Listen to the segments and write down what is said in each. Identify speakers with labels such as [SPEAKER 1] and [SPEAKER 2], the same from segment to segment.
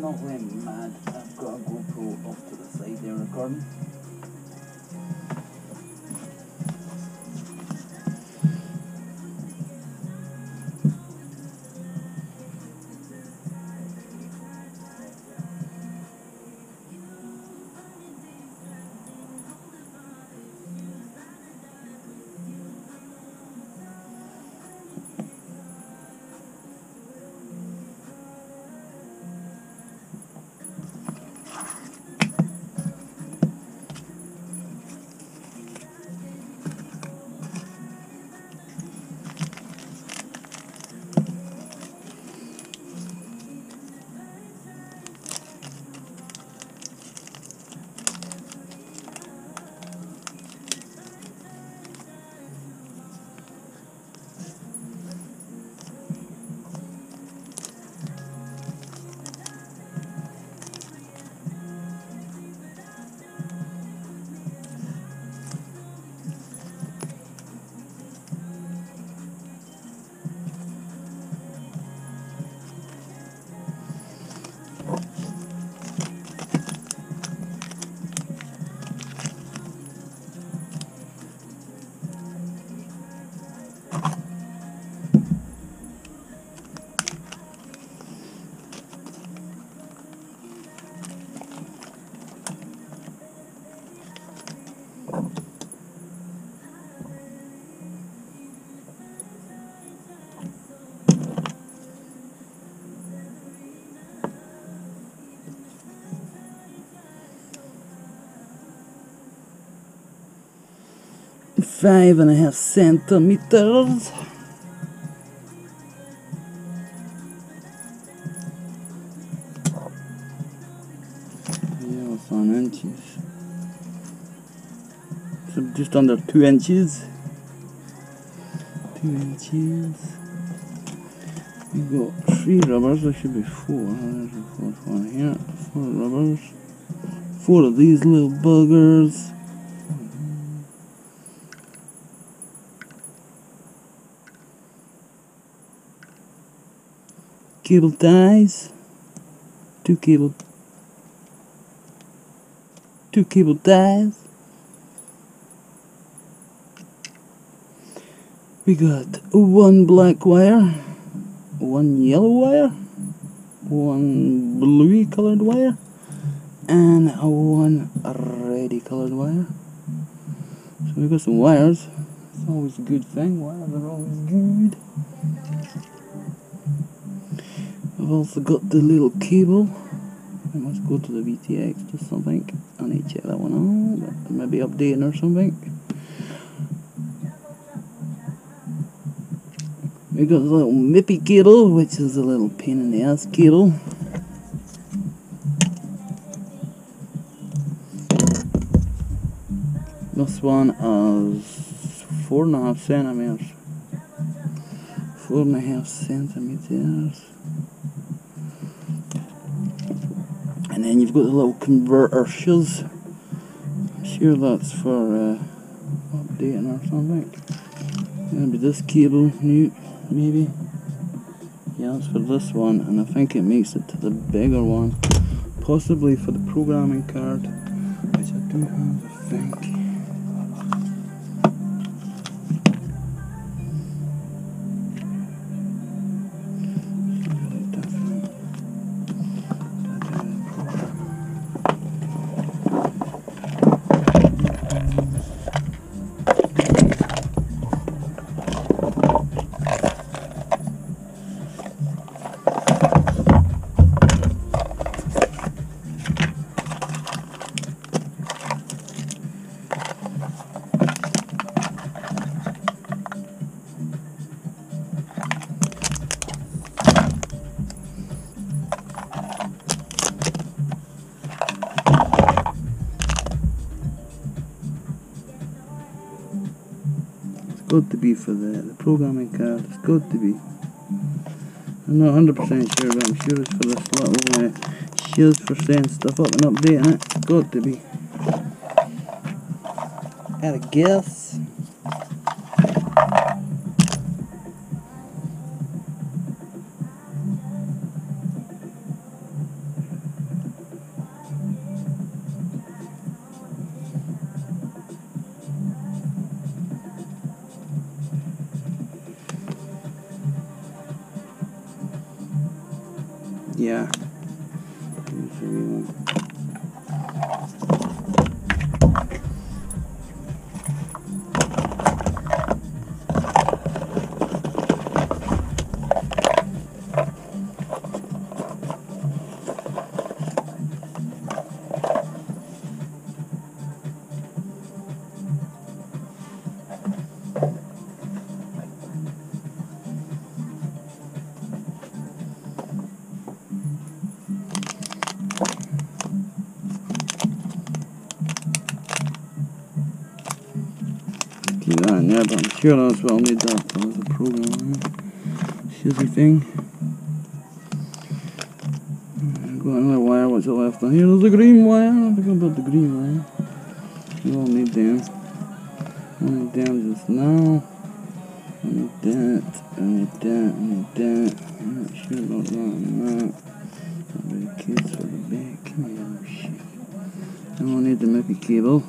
[SPEAKER 1] Not went mad. I've got a GoPro off to the side there recording. Five and a half centimeters. Yeah, it's on inches. So just under 2 inches. 2 inches. We've got 3 rubbers. There should be 4. There's the fourth one here. 4 rubbers. 4 of these little buggers. Cable ties, two cable ties. We got 1 black wire, 1 yellow wire, 1 bluey colored wire, and 1 reddy colored wire. So we got some wires. It's always a good thing. Wires are always good. I've also got the little cable. I must go to the VTX or something. I need to check that one out, but maybe updating or something. We got the little Mippy cable, which is a little pain in the ass cable. This one is 4.5 centimeters. 4.5 centimeters. And then you've got the little converter shoes. I'm sure that's for updating or something. Maybe this cable, maybe. Yeah, that's for this one, and I think it makes it to the bigger one. Possibly for the programming card, which I do have, I think. Got to be for the programming card. It's got to be. I'm not 100% sure, but I'm sure it's for this little shields for setting stuff up and updating it. It's got to be. At a guess. Yeah. Keep that in there, but I'm sure that's what I'll need that for as a program. Shizzy thing. I've got another wire, what's it left on here? There's a green wire. I forgot about the green wire. We all need them. I need them just now. I need that. I need that. I need that. I'm not sure about that and that. That'll be the case for the back. Come here, oh shit. I will need the Mickey cable.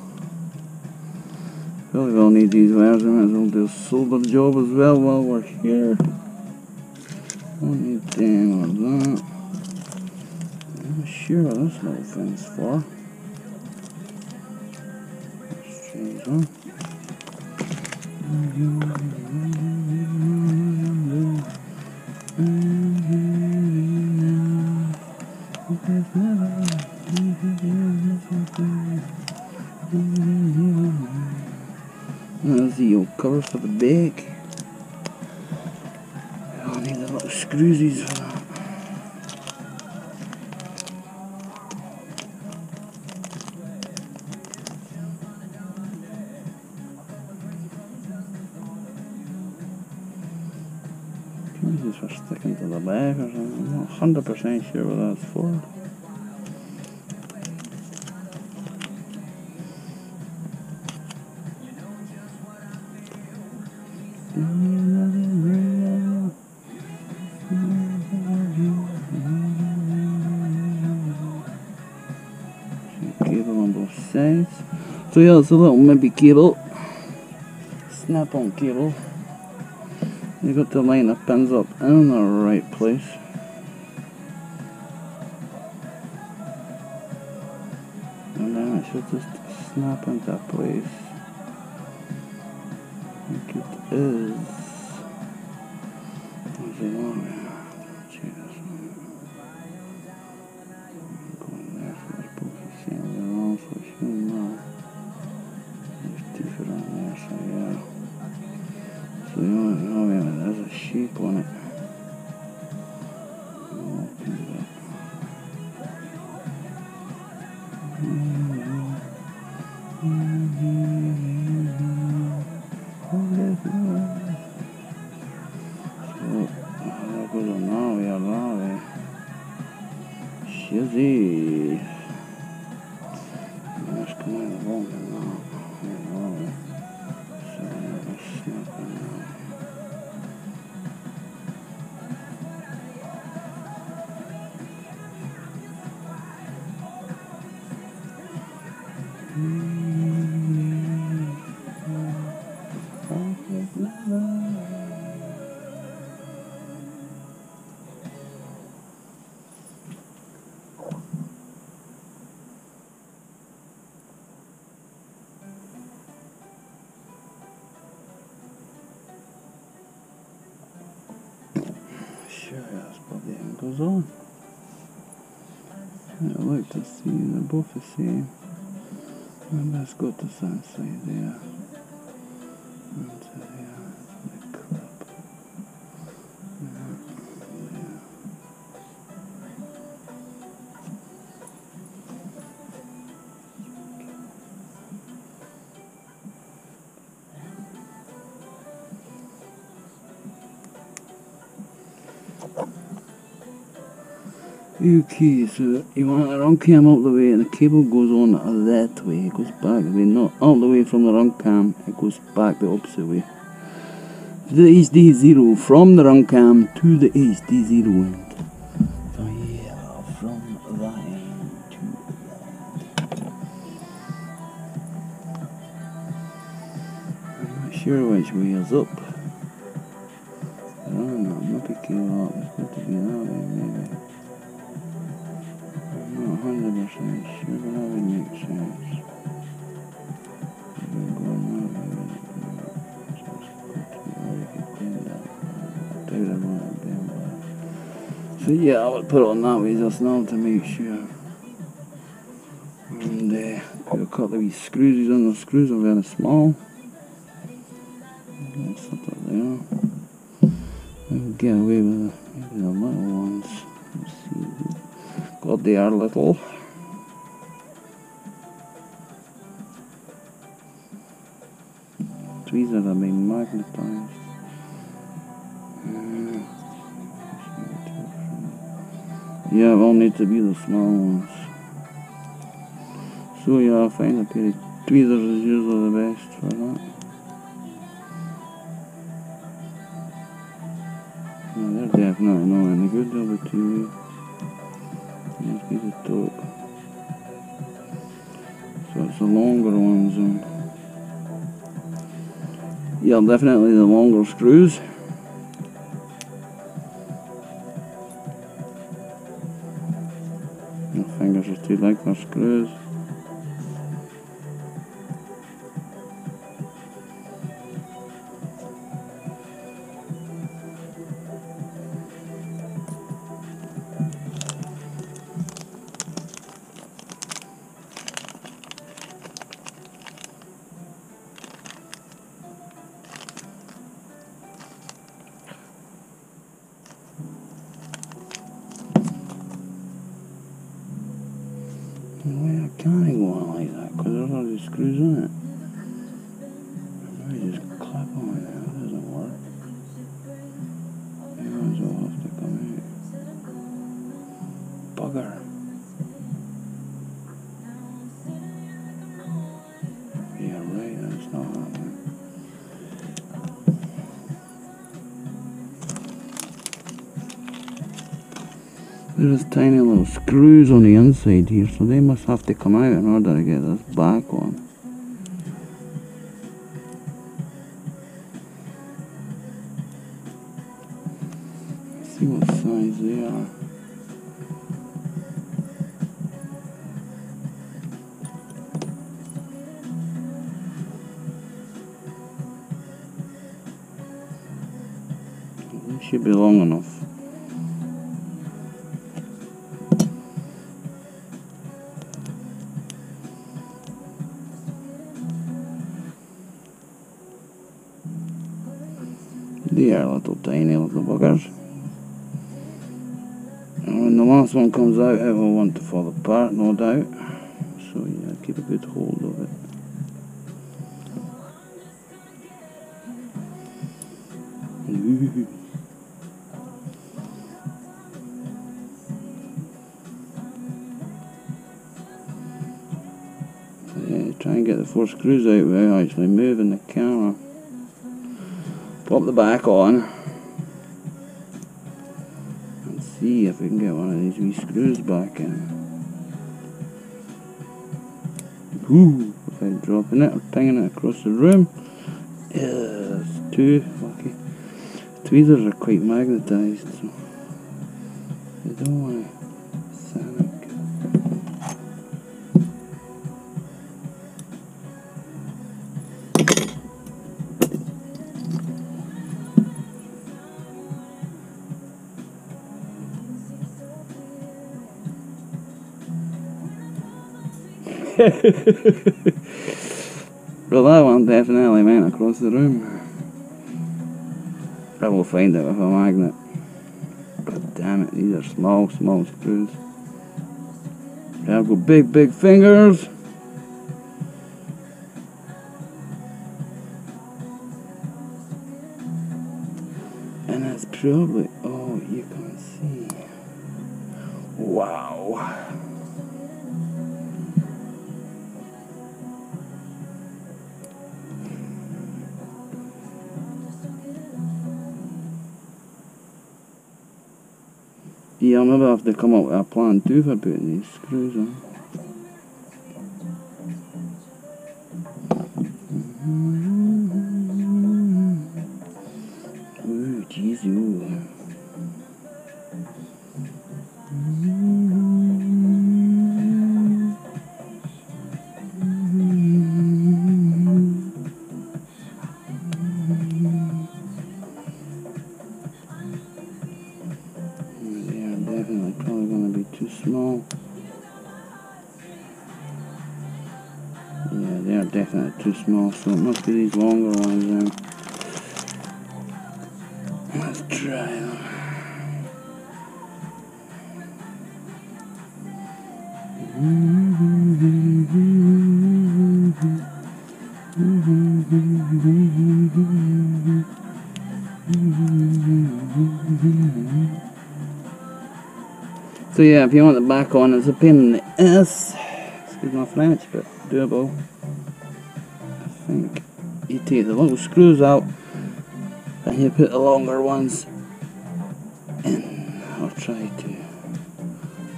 [SPEAKER 1] Probably will need these wires. I might as well do a solder job as well while we're here. I'll need them or that. I'm not sure what this little thing's for. Let's change that. There's the old cover for the back. I'll need the little screwsies for that. This is for sticking to the back or something. I'm not 100% sure what that's for. Cable on both sides. So yeah, it's a little MIB cable. Snap-on cable. You got to line the pins up in the right place. And then it should just snap into place. Like it is. Where's the one? Check this one. Going there, so it's both the same way around, so it shouldn't matter. There's two foot on there, so yeah. So you know, there's a shape on it. I'll open it up. So goes on that way or that way. Shizzy. Let's come out of the wrong and that. So let's snap on that. Sure, that's probably how it goes on. I'd like to see they're both the same. And let's go to that side there. And to there, the clip. There. Okay, so you want the run cam out the way and the cable goes on that way, it goes back the way, not out the way from the run cam, it goes back the opposite way. The HDZero from the run cam to the HDZero end. So yeah, from that end to that end. I'm not sure which way is up. I don't know, I'm not picking up, it's got to be that way maybe. I'm not 100% sure, but that would make sense. We're going that way, so it's got to be where you can clean that. I doubt I want it being back. So yeah, I would put it on that way just now to make sure. And put a couple of wee screws on. The screws are very small. That's up there. We'll get away with maybe the little ones. Let's see. God, they are little. Tweezers are being magnetized. Yeah, it will need to be the small ones. So yeah, I find a pair of tweezers is usually the best for that. No, they're definitely not any good, they'll be too weak. Must be the top. So it's the longer ones. Yeah, definitely the longer screws. My fingers are too big for screws. Well, I can't go on like that because there's all these screws on it. I just clap on it, that doesn't work. You might as well have to come out. Bugger. Yeah, right, that's not happening. There's tiny little screws on the inside here, so they must have to come out in order to get this back on. Let's see what size they are. They should be long enough. They are little tiny little buggers. And when the last one comes out, it will want to fall apart, no doubt. So yeah, keep a good hold of it. try and get the 4 screws out without actually moving the camera. Pop the back on and see if we can get one of these wee screws back in. Ooh, without dropping it or pinging it across the room. Yeah, that's 2. Lucky. Tweezers are quite magnetised, so you don't want to panic. Well, that one definitely went across the room. I will find it with a magnet. But damn it, these are small screws. I've got big fingers. And that's probably all you can see. Wow. Yeah, I'll maybe have to come up with a plan too for putting these screws on. Ooh, jeez, ooh. Definitely probably going to be too small. Yeah, they are definitely too small, so it must be these longer ones then. Let's try them. So yeah, if you want the back on, it's a pain in the ass. Excuse my French, but doable. I think you take the little screws out and you put the longer ones in. I'll try to.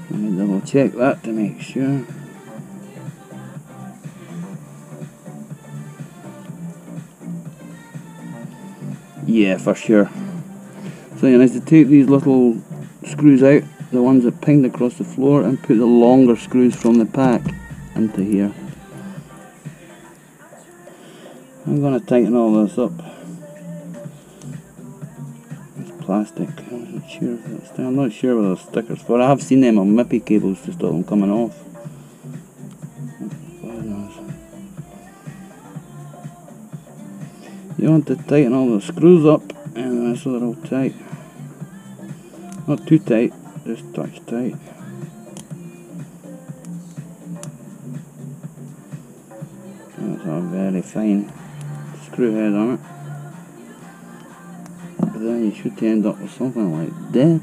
[SPEAKER 1] Let me double check that to make sure. Yeah, for sure. So you need to take these little screws out, the ones that pinged across the floor, and put the longer screws from the pack into here. I'm going to tighten all this up. It's plastic. I'm not sure what those stickers for. I have seen them on Mippy cables to stop them coming off. God knows. You want to tighten all the screws up and so they're all tight. Not too tight, just touch tight. That's a very fine screw head on it. But then you should end up with something like that.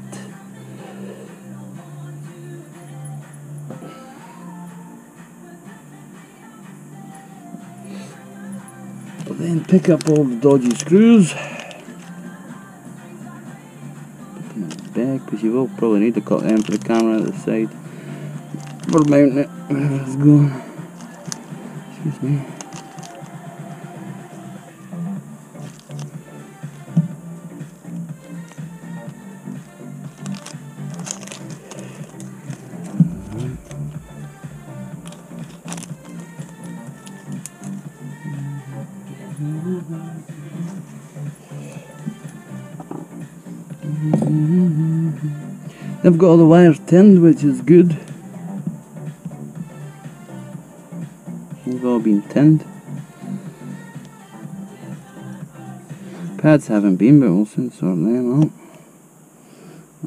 [SPEAKER 1] But then pick up all the dodgy screws. Put them in the bag, because you will probably need to cut them for the camera at the side. For mounting it wherever it's going. Excuse me. They've got all the wires tinned, which is good. They've all been tinned. Pads haven't been, but we'll soon sort them out.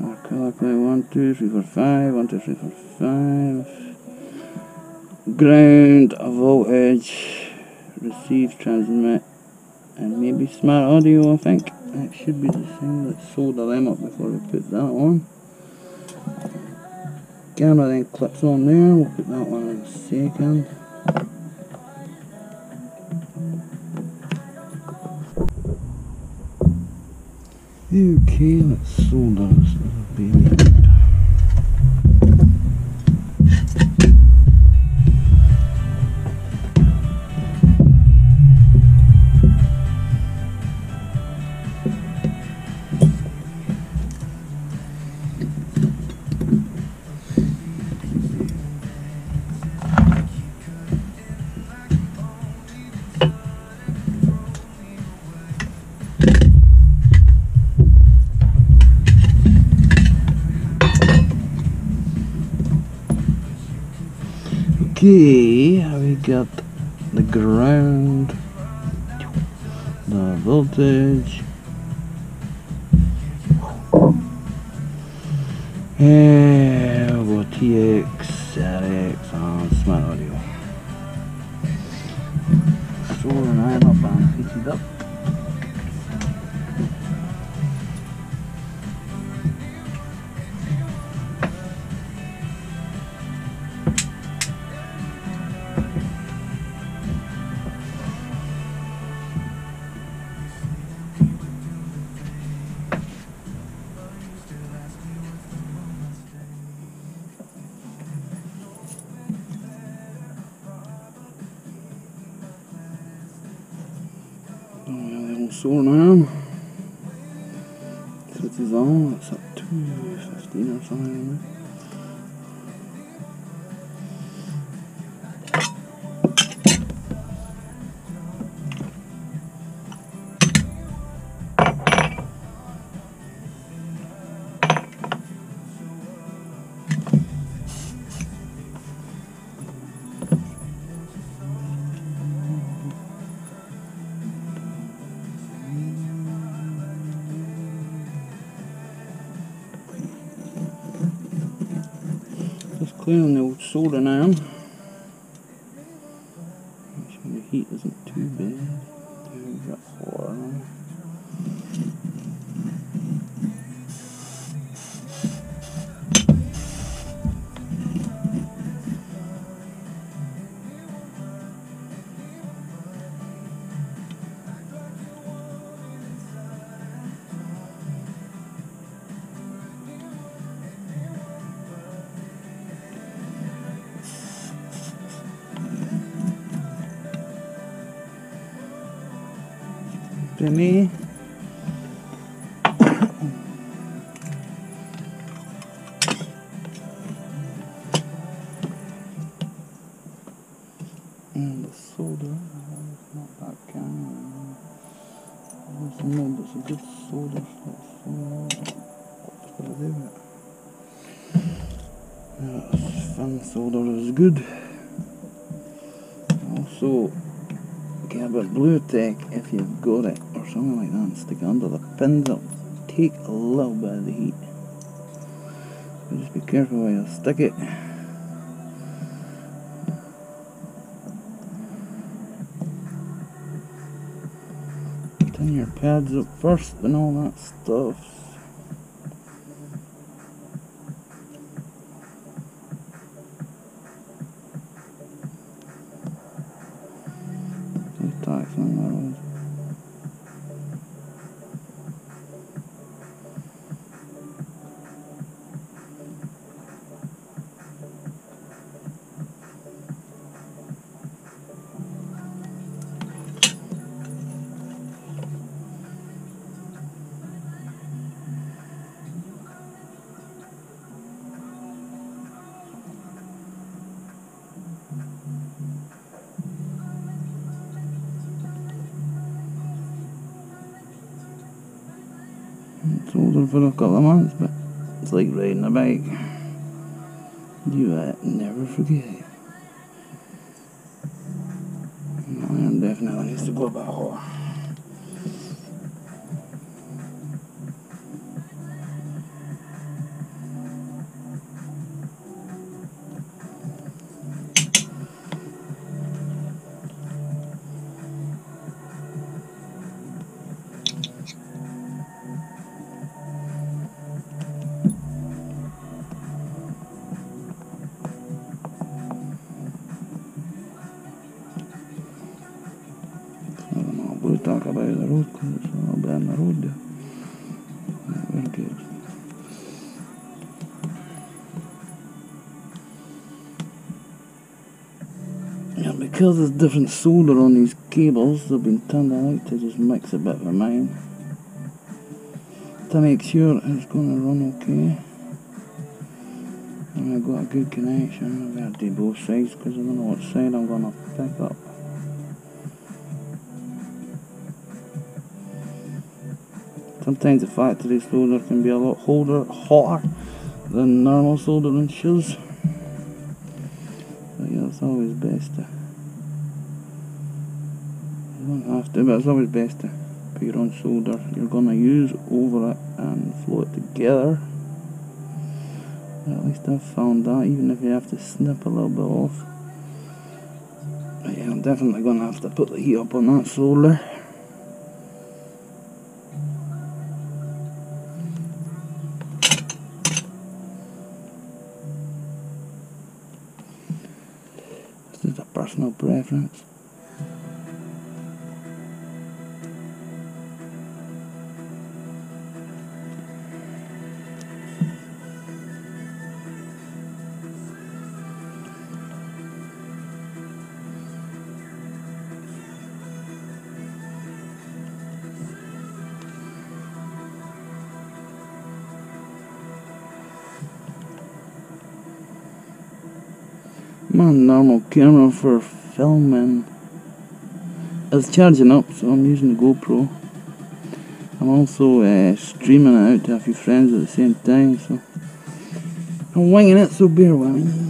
[SPEAKER 1] Our colour plate 1, 2, 3, 4, 5. 1, 2, 3, 4, 5. Ground, voltage, receive, transmit, and maybe smart audio, I think. That should be the same. Let's solder them up before we put that on. Camera then clips on there. We'll put that one in a second. Okay, let's solder this little baby. Okay, we got the ground, the voltage, and VTX, ZX on smart audio. So I'm up and fitted up. Soldering iron. Switch is on, it's at 2:15 or something. Just cleaning the old soldering iron. Make sure the heat isn't too bad. There we got 4 on. Penny. And the solder, it's not that kind. There's no, but it's a good solder. What's gonna do it? Fan solder is good. Also, get a bit of blue tack if you've got it, or something like that, and stick it under the pins. It'll take a little bit of the heat. But just be careful where you stick it. Tin your pads up first and all that stuff. Tacks on those. It's older for a couple of months, but it's like riding a bike. You never forget. Iron definitely needs to go a bit hot. We'll talk about the road because it's a little bit on the road there. because there's different solder on these cables, they've been turned out to just mix a bit of mine to make sure it's going to run okay. And I've got a good connection. I've got to do both sides because I don't know what side I'm going to pick up. Sometimes the factory solder can be a lot hotter than normal soldering shoes. But yeah, it's always best to, you don't have to, but it's always best to put your own solder you're going to use over it and flow it together. But at least I've found that, even if you have to snip a little bit off. But yeah, I'm definitely going to have to put the heat up on that solder. This is a personal preference. My normal camera for filming is charging up, so I'm using the GoPro. I'm also streaming it out to a few friends at the same time, so I'm winging it, so bear with me.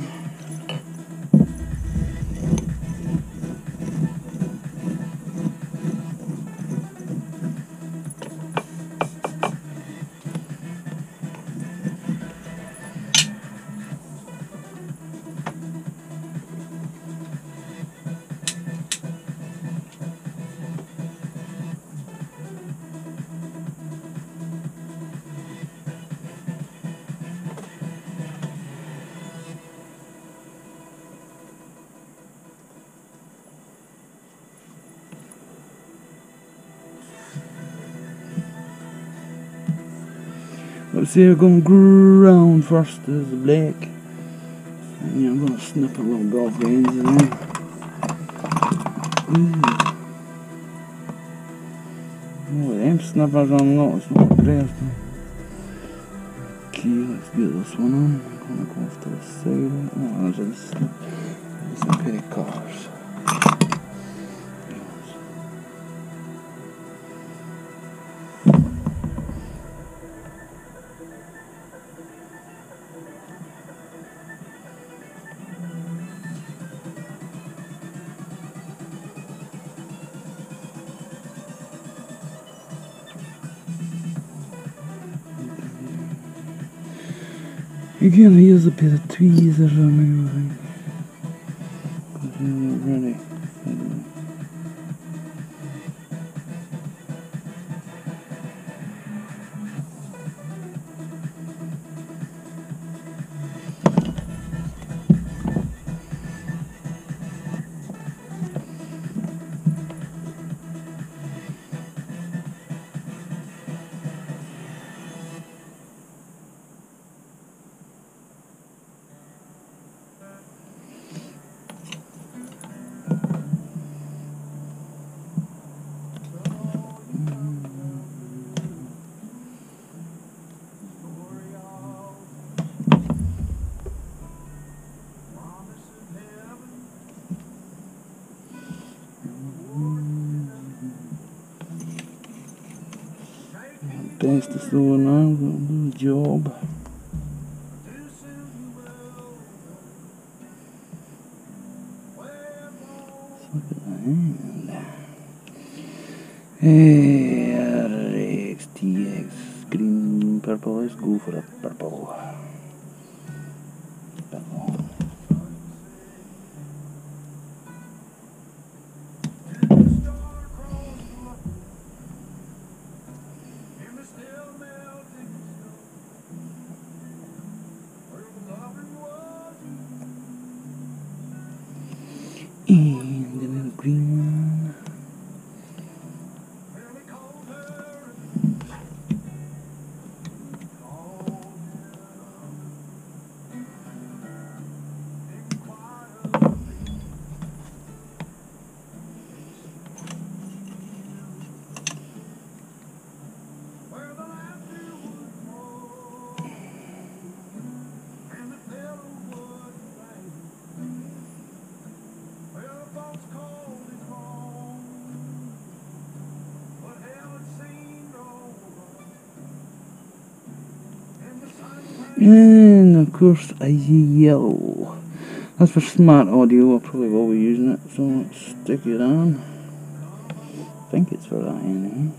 [SPEAKER 1] Let's see, we're going ground first is the black. And yeah, I'm going to snip a little bit off the ends of them. Oh, them snippers I'm not, it's not impressed. Okay, let's get this one on. I'm going to go off to the side. Oh, there's a pair of cars. You're gonna use a bit of tweezers on everything. Because you're not ready. Best is doing now, got to do the job. Look at the hand. Hey, HDZero green, purple, let's go for the purple. And the little green one. And of course a yellow. That's for smart audio, I probably will be using it, so let's stick it on. I think it's for that anyway.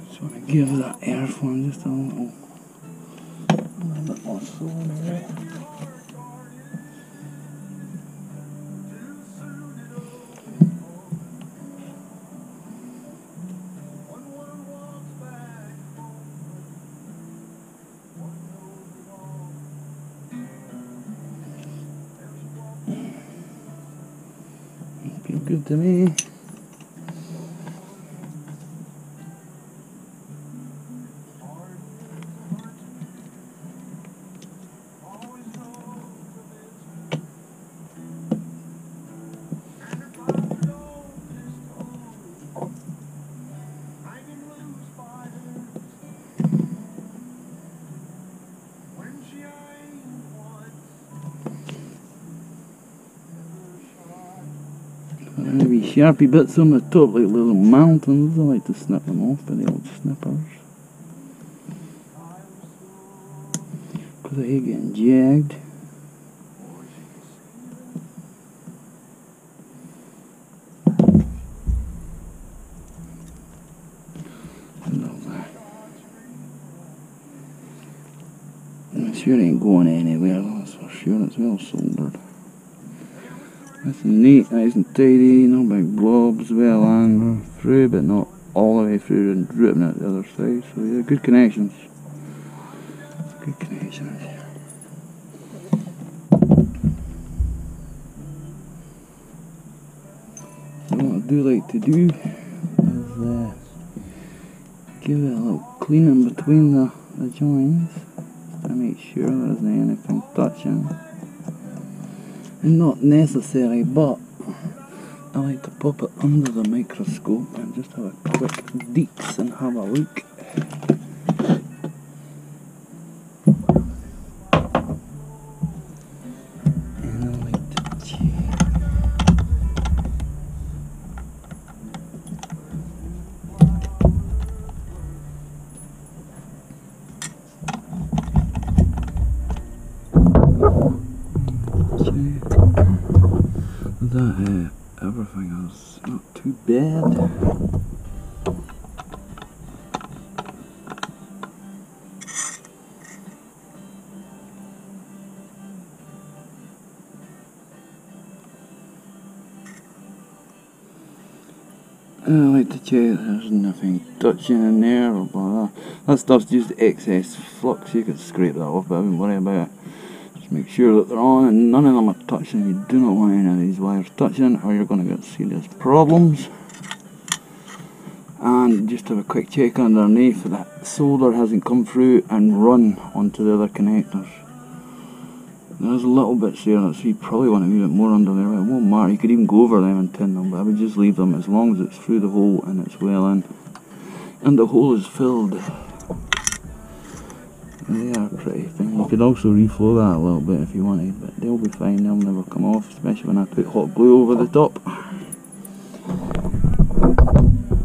[SPEAKER 1] Just want to give that airflow just a little bit more slowly. Feel good to me. Maybe sharpie bits on the top, like little mountains. I like to snip them off with the old snippers, because I hate getting jagged. I'm sure it ain't going anywhere, that's for sure. It's well soldered. That's neat, nice and tidy, no big blobs, well angled through, but not all the way through and dripping at the other side. So yeah, good connections. Good connections. So what I do like to do is give it a little cleaning between the joints, just to make sure there isn't anything touching. And not necessary, but I like to pop it under the microscope and just have a quick deeks and have a look. And I like to check. That everything else not too bad. I like to check there's nothing touching in there or blah blah. That stuff's just excess flux, you could scrape that off, but I wouldn't worry about it. Just make sure that they're on and none of them are touching. You do not want any of these wires touching or you're going to get serious problems. And just have a quick check underneath that solder hasn't come through and run onto the other connectors. There's a little bits there, so you probably want to leave it more under there, but it won't matter. You could even go over them and tin them, but I would just leave them as long as it's through the hole and it's well in. And the hole is filled. They are pretty thin. You could also reflow that a little bit if you wanted, but they'll be fine, they'll never come off, especially when I put hot glue over the top.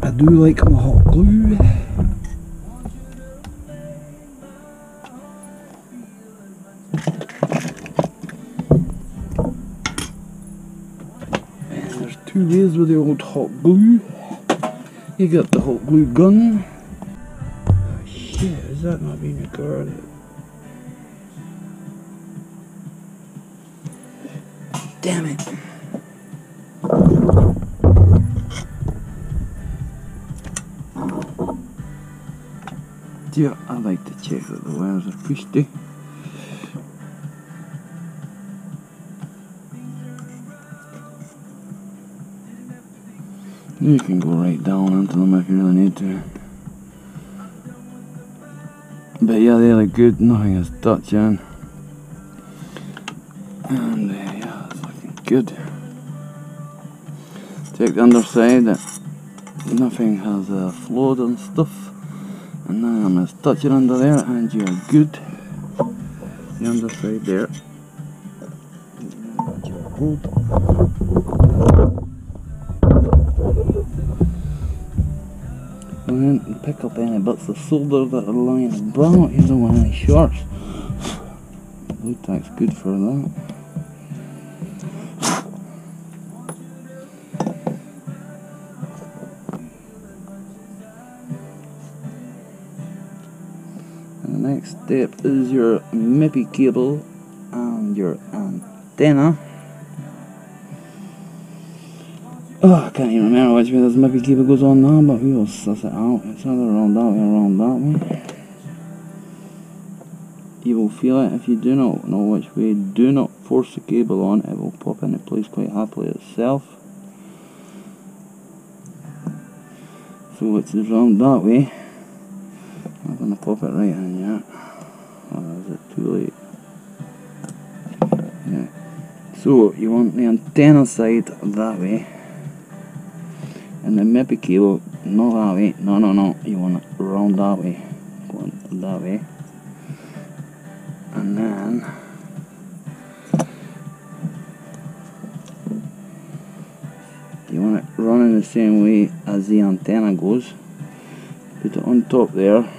[SPEAKER 1] I do like my hot glue. And there's two ways with the old hot glue. You got the hot glue gun. Oh shit, is that not being recorded? Damn it. Yeah, I like to check that the wires are twisty. You can go right down into them if you really need to. But yeah, they look good, nothing is touching. And yeah, it's looking good. Check the underside, that nothing has flowed and stuff. And none of them is touching under there, and you are good. The underside there. pick up any bits of solder that are lying about. You don't want any shorts. Blue tack's good for that. And the next step is your MIPI cable and your antenna. Oh, I can't even remember which way this MIPI cable goes on now, but we will suss it out. It's either around that way or around that way. You will feel it. If you do not know which way, do not force the cable on. It will pop into place quite happily itself. So it's around that way. I'm going to pop it right in yet. Or is it too late? Yeah. So you want the antenna side that way. And the MIPI cable, not that way. No. You want it around that way. Going that way. And then you want it running the same way as the antenna goes. Put it on top there.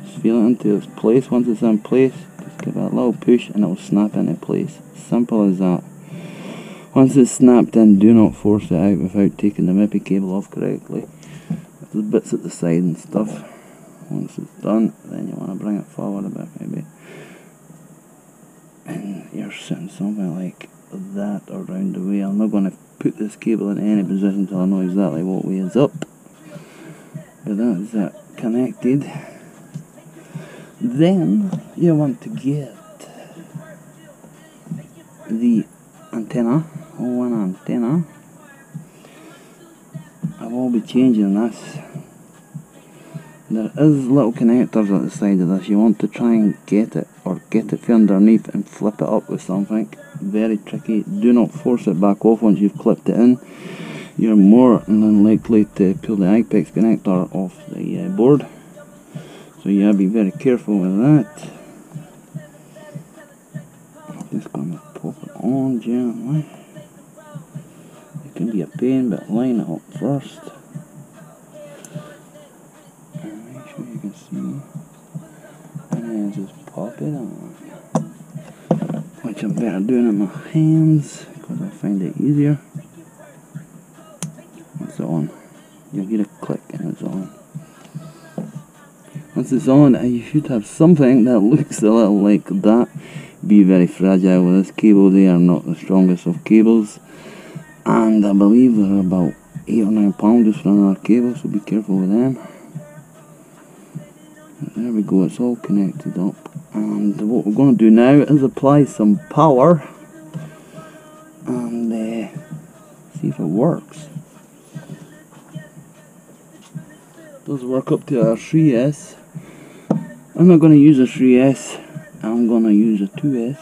[SPEAKER 1] Just feel it into its place. Once it's in place, just give it a little push and it will snap into place. Simple as that. Once it's snapped in, do not force it out without taking the MIPI cable off correctly. If there's bits at the side and stuff. Once it's done, then you want to bring it forward a bit maybe. And you're sitting something like that around the way. I'm not going to put this cable in any position until I know exactly what way is up. But that's that connected. Then you want to get the antenna, one antenna. I will be changing this. There is little connectors at the side of this. You want to try and get it from underneath and flip it up with something. Very tricky. Do not force it back off once you've clipped it in. You're more than likely to pull the Apex connector off the board. So you have to be very careful with that. I'm just going to pop it on gently. It can be a pain, but line it up first. And make sure you can see. And then just pop it on. Which I'm better doing in my hands because I find it easier. It's on. You'll get a click and it's on. Once it's on, you should have something that looks a little like that. Be very fragile with this cable. They are not the strongest of cables, and I believe they're about 8 or 9 pounds just for another cable, so be careful with them. There we go, it's all connected up. And what we're going to do now is apply some power and see if it works. It does work up to a 3S. I'm not going to use a 3S, I'm going to use a 2S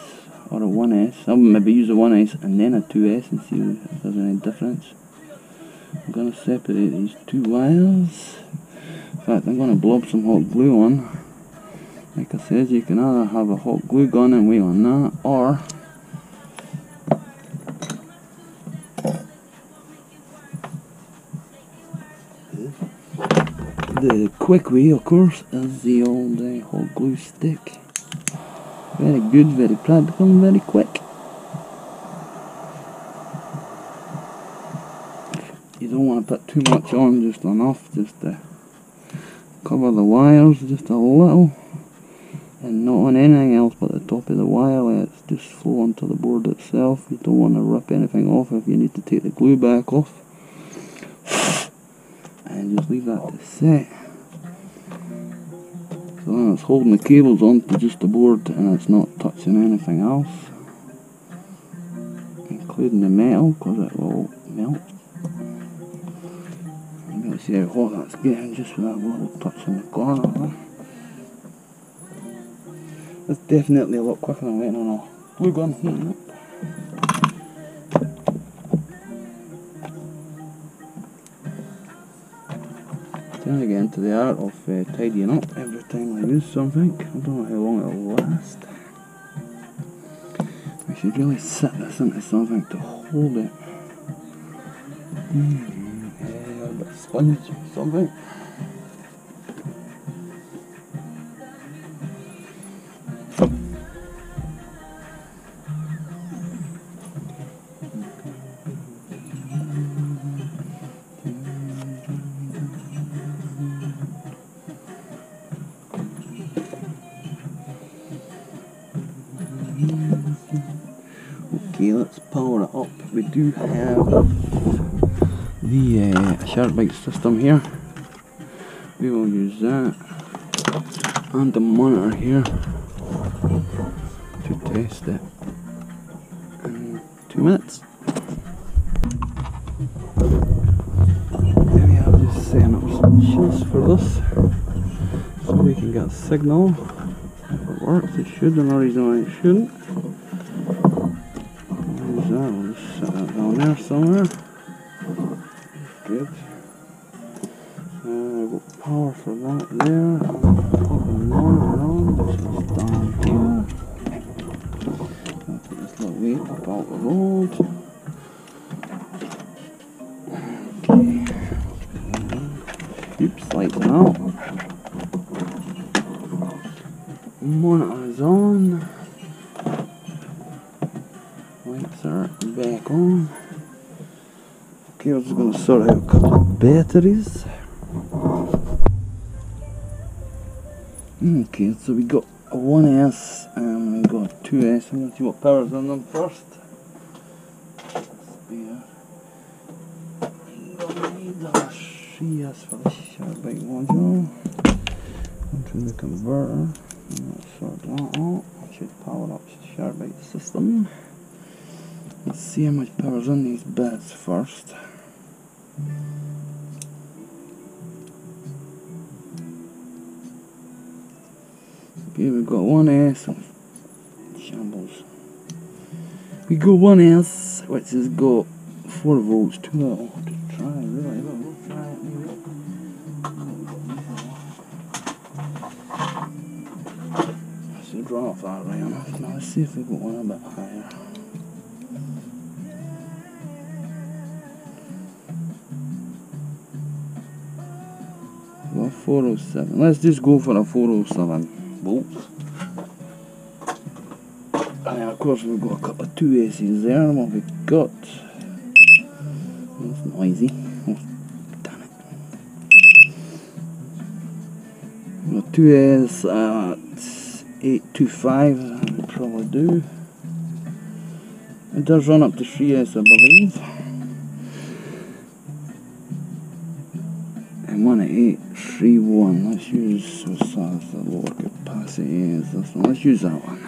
[SPEAKER 1] or a 1S. I'll maybe use a 1S and then a 2S and see if there's any difference. I'm going to separate these two wires. In fact, I'm going to blob some hot glue on. Like I said, you can either have a hot glue gun and wait on that, or the quick way, of course, is the old hot glue stick. Very good, very practical, and very quick. You don't want to put too much on, just enough, just to cover the wires just a little, and not on anything else but the top of the wire. Let it just flow onto the board itself. You don't want to rip anything off if you need to take the glue back off. And just leave that to set. So then it's holding the cables onto just the board and it's not touching anything else, including the metal, because it will melt. I'm going to see how hot that's getting just with that little touch in the corner there. It's definitely a lot quicker than waiting on a glue gun heating up. Trying to get into the art of tidying up every time I use something. I don't know how long it'll last. I should really set this into something to hold it. A bit of sponge or something. Okay, let's power it up. We do have the SharkBite system here. We will use that and the monitor here to test it in 2 minutes. Then we have just setting up some switches for this so we can get a signal. If it works, it should, and no reason why it shouldn't. Use that, we'll just set that down there somewhere. Good. I've got power for that there. I'll put the monitor on, which is down here. I'll put this little weight up out the road. Okay. Oops, lights out. Monitor is on. Lights are back on. Okay, I'm just going to sort out a couple of batteries. Okay, so we got a 1S and we got a 2S. I'm going to see what power's on them first. Spare. I'm going to need a 3S for the SharkBite module. Onto the converter. Let's sort that out. I should power up the SharkBite system. Let's see how much power's on these bits first. Okay, we've got 1S and shambles. We got 1S, which has got 4 volts, too little to try, really, but we'll try it maybe. Let's see, draw off that right enough. Now let's see if we've got one a bit higher. Well, 407. Let's just go for a 407 volts. And then of course we've got a couple of 2S's there. And what we've got, it's noisy. Oh, damn it. We've got 2S at 825. That would probably do. It does run up to 3S, I believe. And 1 at 831. Let's use the lower capacity is this one. Let's use that one.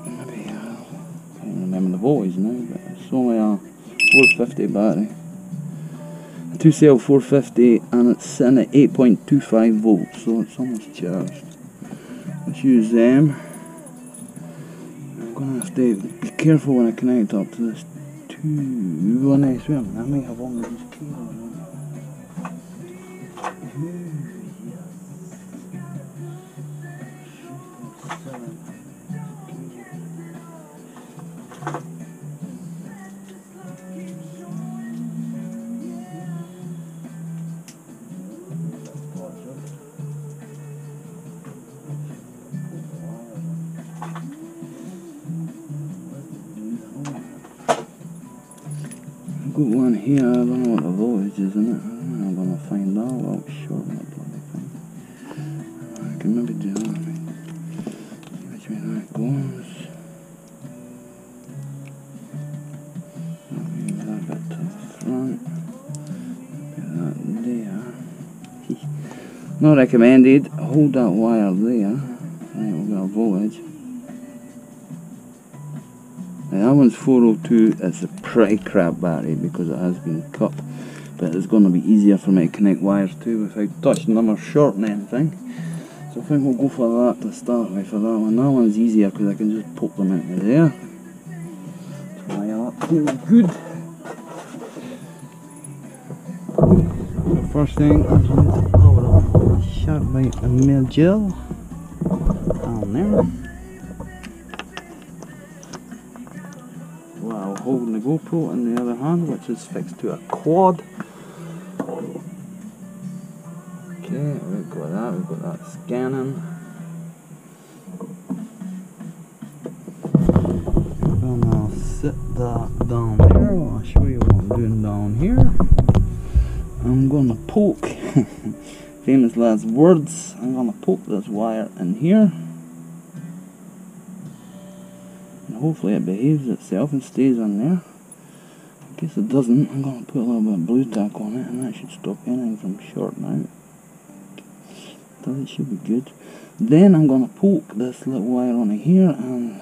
[SPEAKER 1] Maybe I don't remember the voltage now, but it's only a 450 battery. A 2-cell 450, and it's sitting at 8.25 volts, so it's almost charged. Let's use them. I'm gonna have to be careful when I connect up to this 1S. I may have one of these cables on. I've got one here, I don't know what the voltage is in it. I'm going to find out. I'll shorten that bloody thing. I can maybe do that. See which way that goes. I'll move that bit to the front. Put that there. Not recommended. Hold that wire there. Right, we've got a voltage. Now that one's 402. It's a pretty crap battery because it has been cut, but it's going to be easier for me to connect wires to without touching them or shorting anything. So I think we'll go for that to start with for that one. That one's easier because I can just poke them into there. So yeah, that feels good. The first thing is we need to power up the SharkBite module down there. While holding the GoPro in the other hand, which is fixed to a quad. Okay, we've got that scanning. I'm gonna sit that down there. I'll show you what I'm doing down here. I'm gonna poke, famous last words, I'm gonna poke this wire in here. and hopefully it behaves itself and stays on there. In case it doesn't, I'm going to put a little bit of blue tack on it, and that should stop anything from shorting out. So it should be good. Then I'm going to poke this little wire onto here, and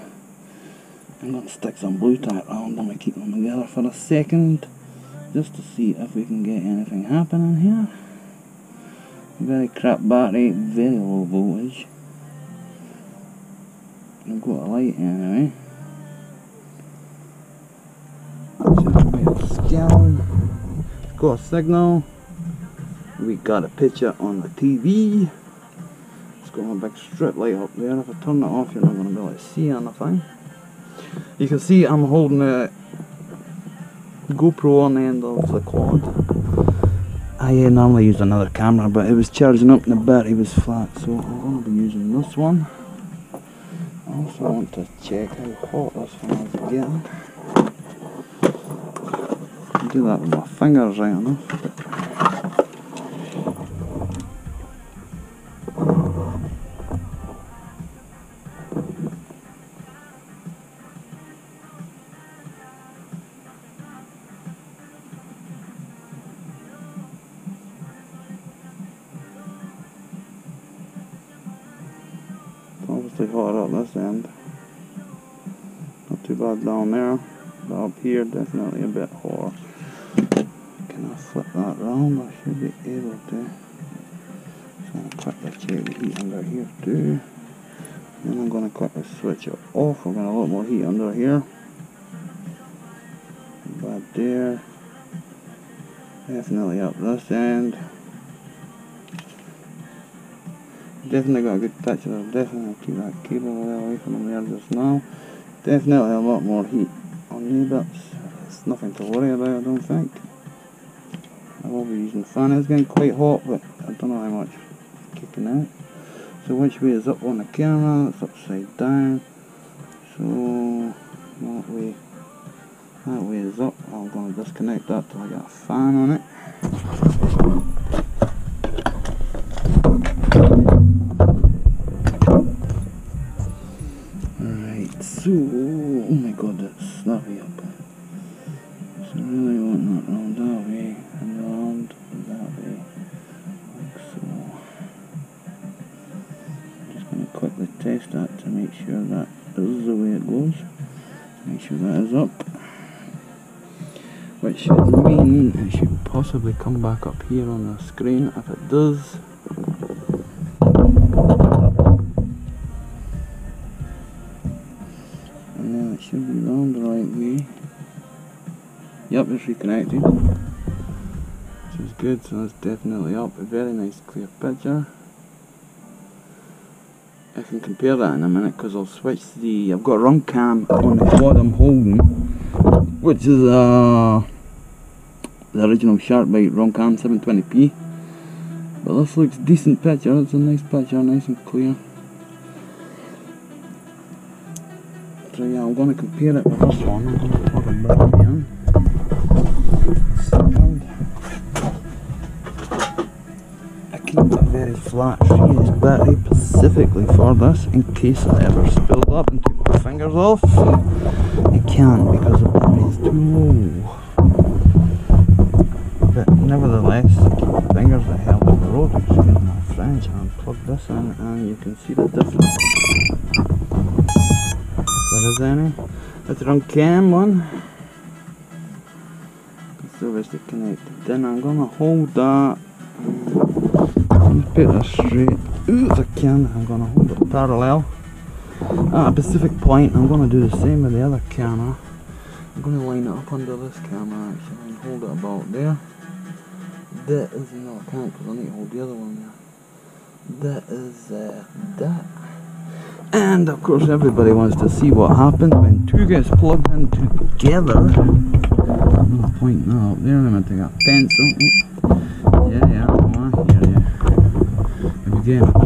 [SPEAKER 1] I'm going to stick some blue tack around them and keep them together for a second, just to see if we can get anything happening here. Very crap battery, very low voltage. I've got a light anyway. Scan. Got a signal. We got a picture on the TV. It's got a big strip light up there. If I turn it off, you're not going to be able to see anything. You can see I'm holding a GoPro on the end of the quad. I normally use another camera, but it was charging up and the battery was flat, so I'm going to be using this one. I also want to check how hot this one is getting. I do that with my fingers right enough. Obviously hot up this end, not too bad down there, but up here definitely a bit hotter. Can I flip that round? I should be able to. So I'm going to quickly check the heat under here too. Then I'm going to quickly switch it off. We're going to a lot more heat under here. Bad there. Definitely up this end. Definitely got a good picture. I'll definitely keep that cable away from there just now. Definitely a lot more heat on these bits. It's nothing to worry about, I don't think. I will be using the fan. It's getting quite hot, but I don't know how much kicking out. So which way is up on the camera? It's upside down. So that way is up. I'm going to disconnect that till I get a fan on it. So, oh my god, that's that way up. So I really want that round that way and round that way, like so. I'm just going to quickly test that to make sure that is the way it goes. Make sure that is up. Which should mean it should possibly come back up here on the screen. If it does, it should be round the right way. Yep, it's reconnected, which is good. So that's definitely up. A very nice clear picture. I can compare that in a minute because I'll switch I've got a run cam on the quad I'm holding, which is the original Sharkbite run cam 720p. But this looks decent picture. It's a nice picture, nice and clear. So yeah, I'm going to compare it with this one. I'm going to plug it back in. Second. I keep a very flat 3S battery specifically for this, in case I ever spilled up and took my fingers off. I can't because the battery is too low. But nevertheless, keep my fingers the hell on the road, excuse my French, and plug this in and you can see the difference. There is any. It's run cam one. It's obviously connected. Then I'm gonna hold that. I'm gonna put this straight as I can. I'm gonna hold it parallel at a specific point. I'm gonna do the same with the other camera. I'm gonna line it up under this camera actually and hold it about there. That is no, I can't because I need to hold the other one there. That is that. And of course everybody wants to see what happens when two gets plugged in together. I'm going to point that up there. I'm going to take a pencil. Yeah, I hear you. If you get up a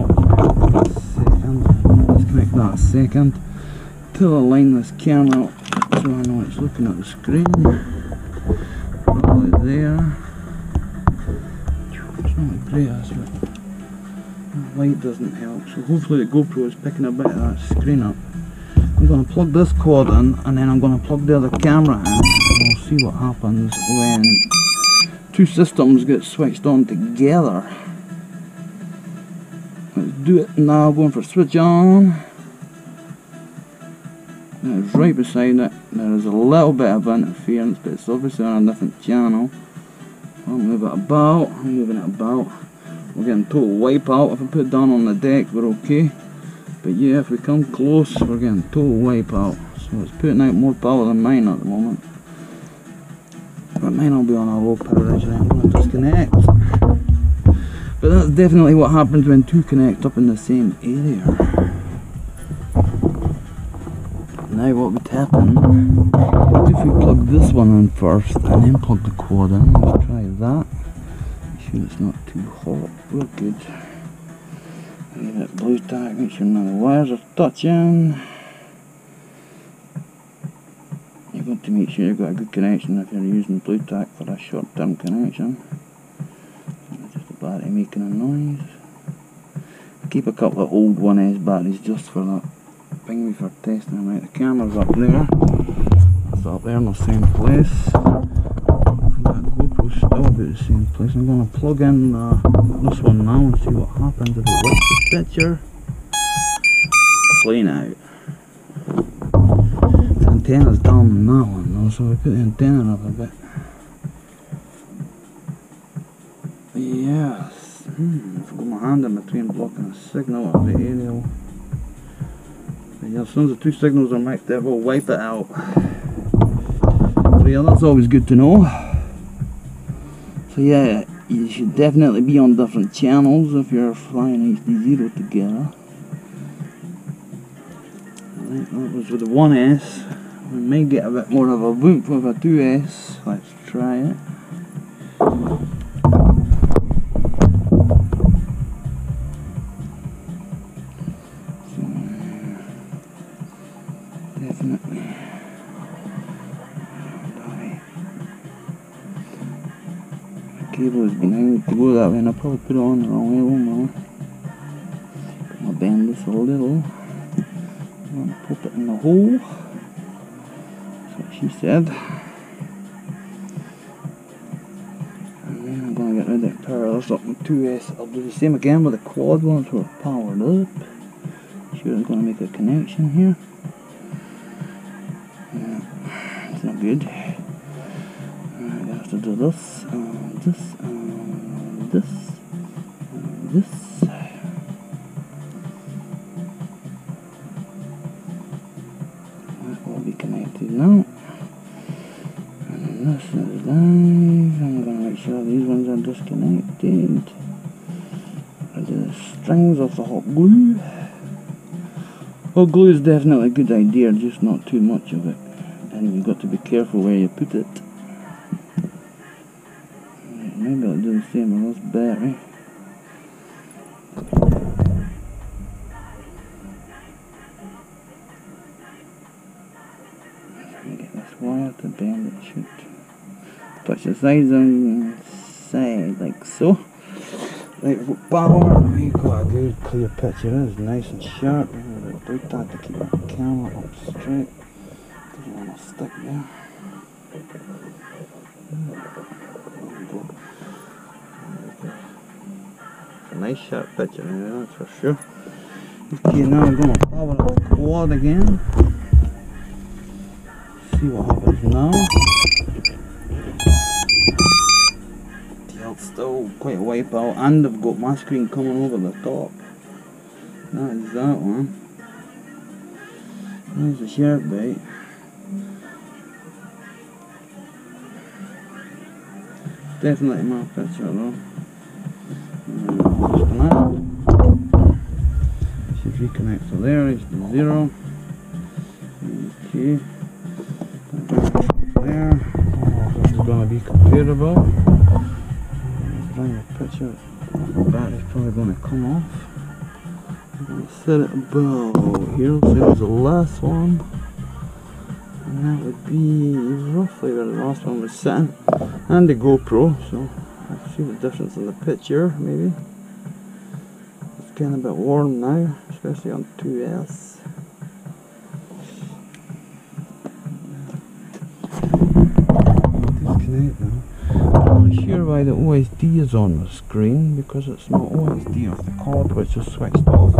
[SPEAKER 1] second, let's connect that a second. Till I line this camera up so I know it's looking at the screen. Probably there. It's not great, but light doesn't help, so hopefully the GoPro is picking a bit of that screen up. I'm going to plug this cord in, and then I'm going to plug the other camera in, and we'll see what happens when two systems get switched on together. Let's do it now. Going for switch on. And it's right beside it. There is a little bit of interference, but it's obviously on a different channel. I'll move it about. I'm moving it about. We're getting total wipeout. If I put it down on the deck, we're okay. But yeah, if we come close, we're getting total wipeout. So it's putting out more power than mine at the moment. But mine will be on a low power actually. I'm going to disconnect. But that's definitely what happens when two connect up in the same area. Now what would happen if we plug this one in first and then plug the cord in. Let's try that. Make sure it's not too hot. We're good. Give it blue tack, make sure none of the wires are touching. You've got to make sure you've got a good connection if you're using blue tack for a short term connection. Just the battery making a noise. Keep a couple of old 1S batteries just for that thingy for testing. Right, the camera's up there. That's up there in the same place. That GoPro's still about the same place. I'm going to plug in this one now and see what happens if it wipes the picture. Clean out. The antenna's down on that one though, so we put the antenna up a bit. Yes. I've got my hand in between blocking a signal of the aerial. But yeah, as soon as the two signals are mixed up, we'll wipe it out. So yeah, that's always good to know. So yeah, you should definitely be on different channels if you're flying HDZero together. Right, that was with the 1S. We may get a bit more of a whoop with a 2S. Let's try it. So, definitely. Cable has been able to go that way, and I'll probably put it on the wrong way. I'll bend this a little. I'm going to pop it in the hole. That's what she said. And then I'm going to get rid of the power this up with 2S. I'll do the same again with the quad once we're powered up. Sure, I'm going to make a connection here. Yeah, it's not good. I have to do this, this, this, this. That will be connected now. And then this is live. I'm going to make sure these ones are disconnected. I do the strings off the hot glue. Hot glue is definitely a good idea, just not too much of it. And you've got to be careful where you put it. Maybe I'll do the same with this battery. If we get this wire to bend, it should touch the sides on the side like so. Right, we've got power. We've got a good clear picture. It is nice and sharp. We've got a blue tack to keep the camera up straight. Doesn't want to stick there. Nice sharp picture, that's for sure. Okay, now I'm going to power up the quad again. See what happens now. Yeah, it's still quite a wipeout, and I've got my screen coming over the top. That is that one. There's the sharp bite. Definitely my picture though. Should reconnect to there, HDZero. Okay. There. This is going to be comparable. Bring the picture. The battery's probably going to come off. I'm going to set it about here. So there's the last one. And that would be roughly where the last one was sitting. And the GoPro, so I'll see the difference in the picture, maybe. It's getting a bit warm now, especially on 2S. connect now. I'm not sure why the OSD is on the screen, because it's not OSD off the cord, which is switched off.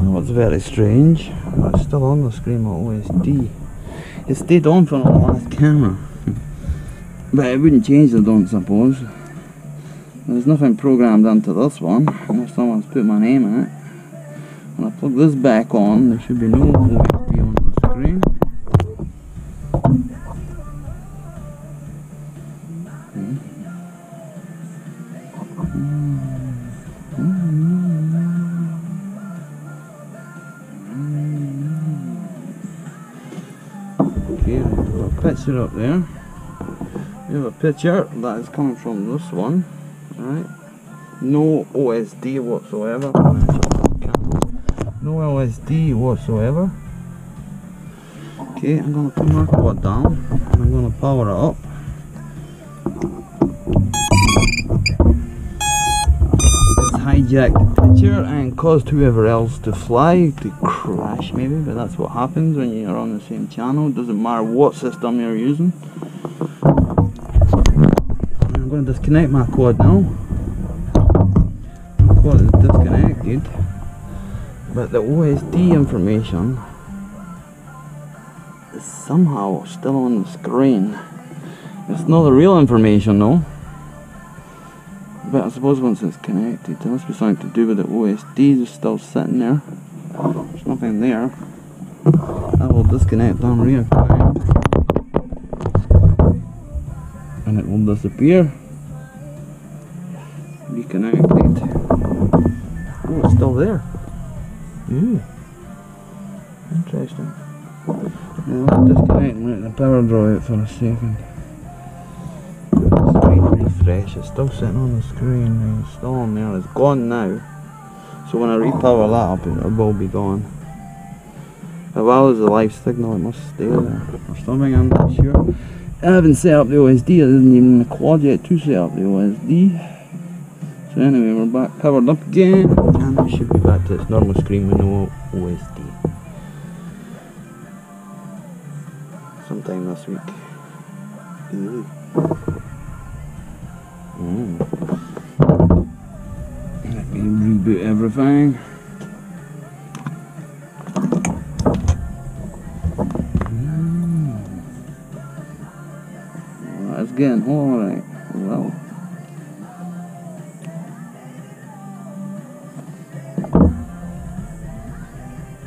[SPEAKER 1] Now it's very strange, but it's still on the screen with OSD. It stayed on for the last camera, but it wouldn't change, I don't suppose. There's nothing programmed into this one, unless someone's put my name in it. When I plug this back on, there should be no OSD on the screen. Okay, we've got a picture up there. We have a picture that is coming from this one, right? No OSD whatsoever. No OSD whatsoever. Okay, I'm going to put my quad down and I'm going to power it up. It's hijacked the picture and caused whoever else to fly, to crash maybe, but that's what happens when you're on the same channel. It doesn't matter what system you're using. I'm going to disconnect my quad now. My quad is disconnected, but the OSD information is somehow still on the screen. It's not the real information though, but I suppose once it's connected, there must be something to do with the OSD just still sitting there. There's nothing there. I will disconnect and reactivate, and it will disappear. Reconnected. Oh, it's still there. Ooh, interesting. Now let's disconnect and let the power draw out for a second. Screen refresh, it's still sitting on the screen, it's still on there, it's gone now. So when I repower that up, it will be gone. But while there's a live signal, it must stay there or something, I'm not sure. I haven't set up the OSD, it isn't even in the quad yet to set up the OSD. So anyway, we're back powered up again, and we should be back to its normal screen with no OSD. Sometime this week. Let me reboot everything. That's getting alright. Well.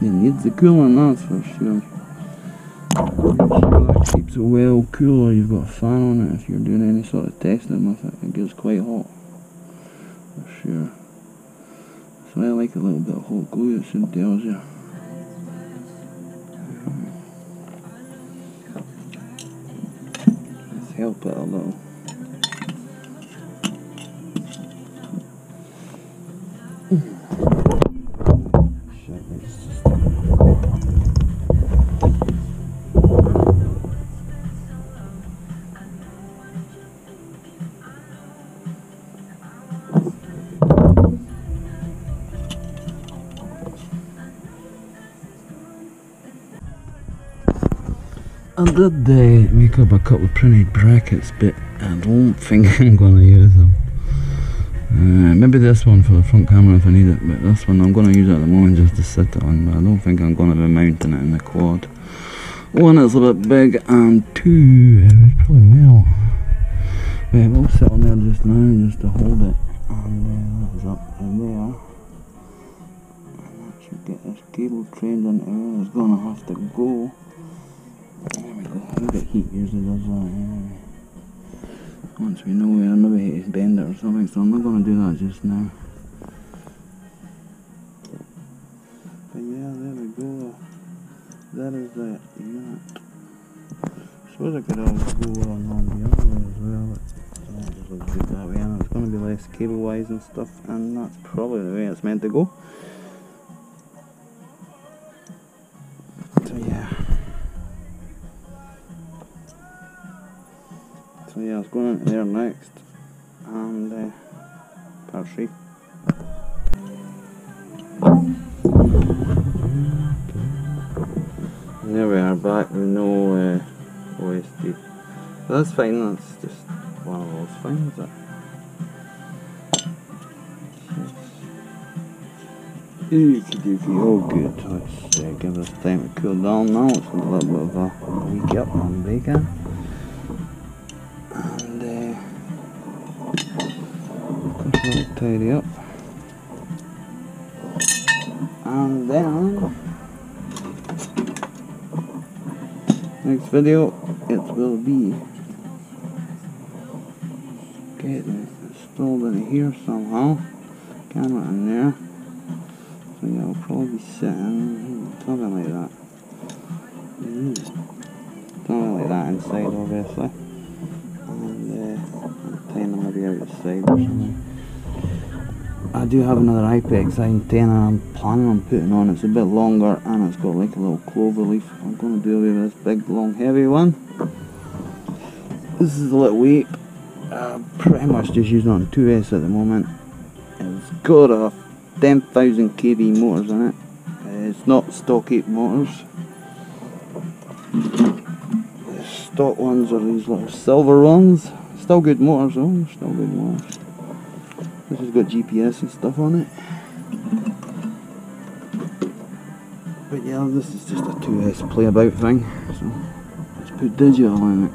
[SPEAKER 1] It needs the cooling, that's for sure. Make sure that keeps it well cooler. You've got a fan on it if you're doing any sort of testing with it. It gets quite hot, for sure. So I like a little bit of hot glue, it soon tells you. Let's help it a little. I did make up a couple of printed brackets, but I don't think I'm going to use them. Maybe this one for the front camera if I need it, but this one I'm going to use it at the moment just to sit it on, but I don't think I'm going to be mounting it in the quad. One, it's a bit big, and two, it would probably melt. But it will sit on there just now, just to hold it, and that is up to there. And that should get this cable trained into where it's going to have to go. There we go. I think the heat usually does that anyway. Once we know where, maybe it's bend it or something, so I'm not going to do that just now. But yeah, there we go. That is that unit. I suppose I could always go on the other way as well, but that just looks good that way, and it's going to be less cable wise and stuff, and that's probably the way it's meant to go. So yeah. So yeah, it's going into there next, and part 3. back with no OSD. But that's fine, that's just one of those things that okie dokie, all good. Let's give this time to cool down now. It's a little bit of a week up on bacon. And just a little tidy up. And then next video it will be getting installed in here somehow. Camera in there. So yeah, I'll probably be sitting something like that. Something like that inside, obviously. And 10 maybe out the side or something. I do have another IPEX antenna I'm planning on putting on. It's a bit longer and it's got like a little clover leaf. I'm going to do away with this big long heavy one. This is a little weak. Pretty much just using it on 2S at the moment. It's got a 10,000 kV motors in it. It's not stock 8 motors. The stock ones are these little silver ones. Still good motors though, still good motors. This has got GPS and stuff on it. But yeah, this is just a 2S play about thing. So let's put digital in it.